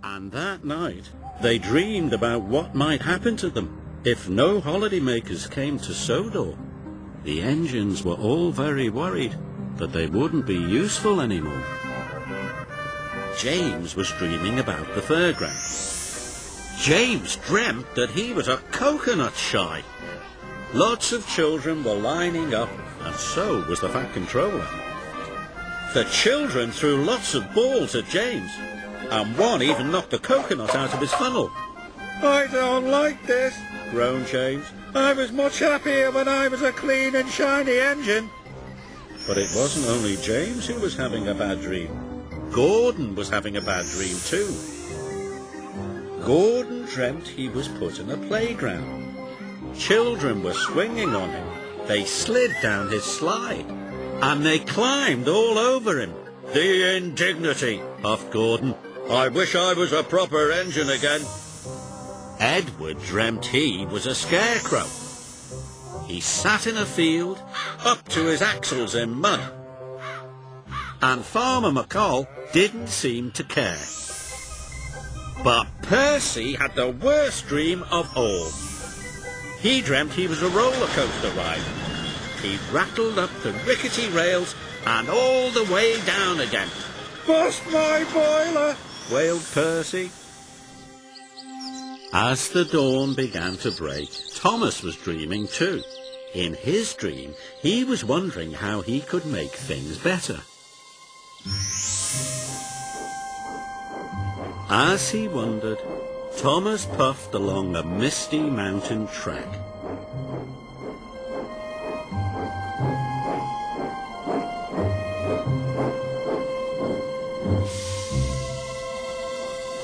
And that night, they dreamed about what might happen to them if no holidaymakers came to Sodor. The engines were all very worried that they wouldn't be useful anymore. James was dreaming about the fairground. James dreamt that he was a coconut shy. Lots of children were lining up, and so was the Fat Controller. The children threw lots of balls at James, and one even knocked a coconut out of his funnel. "I don't like this," groaned James. "I was much happier when I was a clean and shiny engine." But it wasn't only James who was having a bad dream. Gordon was having a bad dream too. Gordon dreamt he was put in a playground. Children were swinging on him. They slid down his slide, and they climbed all over him. "The indignity," puffed Gordon. "I wish I was a proper engine again." Edward dreamt he was a scarecrow. He sat in a field, up to his axles in mud. And Farmer McColl didn't seem to care. But Percy had the worst dream of all. He dreamt he was a roller coaster ride. He rattled up the rickety rails and all the way down again. "Bust my boiler!" wailed Percy. As the dawn began to break, Thomas was dreaming too. In his dream, he was wondering how he could make things better. As he wondered, Thomas puffed along a misty mountain track.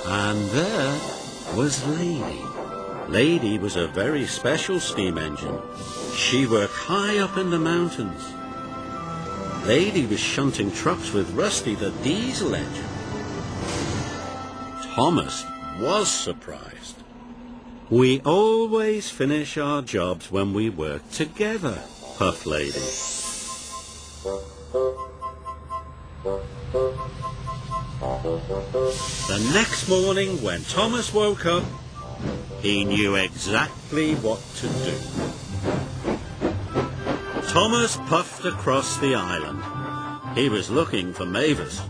And there was Lady. Lady was a very special steam engine. She worked high up in the mountains. Lady was shunting trucks with Rusty, the diesel engine. Thomas was surprised. "We always finish our jobs when we work together," puffed Lady. The next morning, when Thomas woke up, he knew exactly what to do. Thomas puffed across the island. He was looking for Mavis.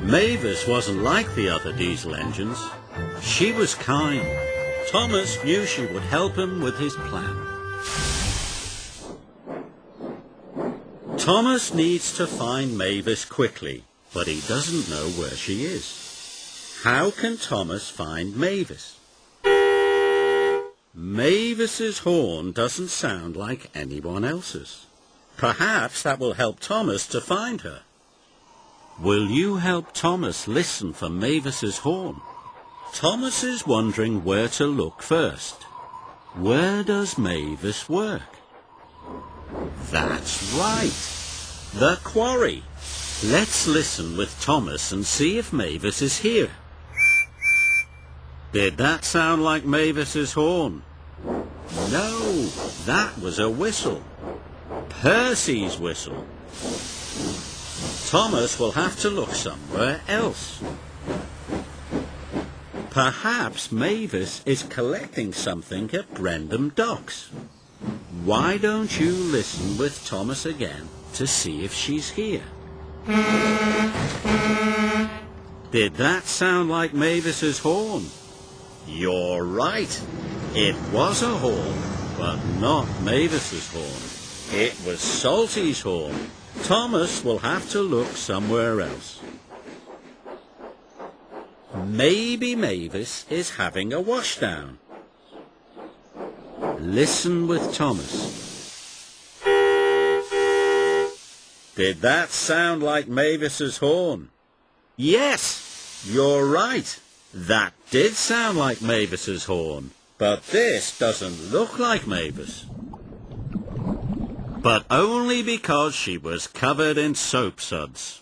Mavis wasn't like the other diesel engines. She was kind. Thomas knew she would help him with his plan. Thomas needs to find Mavis quickly, but he doesn't know where she is. How can Thomas find Mavis? Mavis's horn doesn't sound like anyone else's. Perhaps that will help Thomas to find her. Will you help Thomas listen for Mavis's horn? Thomas is wondering where to look first. Where does Mavis work? That's right, the quarry. Let's listen with Thomas and see if Mavis is here. Did that sound like Mavis's horn? No, that was a whistle. Percy's whistle. Thomas will have to look somewhere else. Perhaps Mavis is collecting something at Brendam Docks. Why don't you listen with Thomas again to see if she's here? Did that sound like Mavis's horn? You're right. It was a horn, but not Mavis's horn. It was Salty's horn. Thomas will have to look somewhere else. Maybe Mavis is having a washdown. Listen with Thomas. Did that sound like Mavis's horn? Yes, you're right. That did sound like Mavis's horn. But this doesn't look like Mavis. But only because she was covered in soap suds.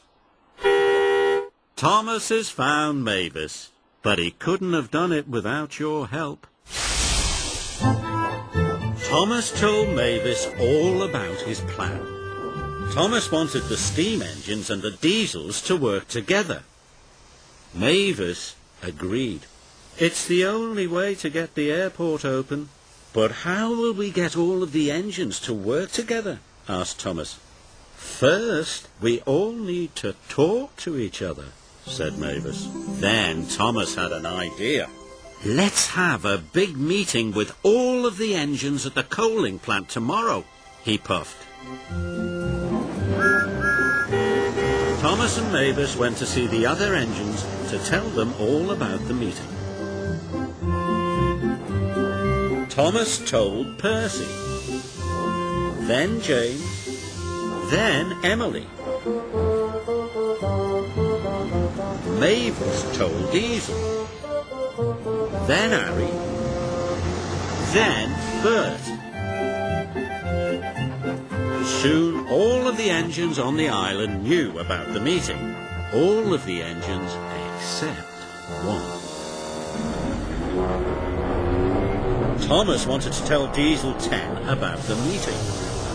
Thomas has found Mavis, but he couldn't have done it without your help. Thomas told Mavis all about his plan. Thomas wanted the steam engines and the diesels to work together. Mavis agreed. It's the only way to get the airport open. But how will we get all of the engines to work together? Asked Thomas. First, we all need to talk to each other, said Mavis. Then Thomas had an idea. Let's have a big meeting with all of the engines at the coaling plant tomorrow, he puffed. Thomas and Mavis went to see the other engines to tell them all about the meeting. Thomas told Percy, then James, then Emily. Mavis told Diesel, then Harry, then Bert. Soon all of the engines on the island knew about the meeting. All of the engines except one. Thomas wanted to tell Diesel 10 about the meeting.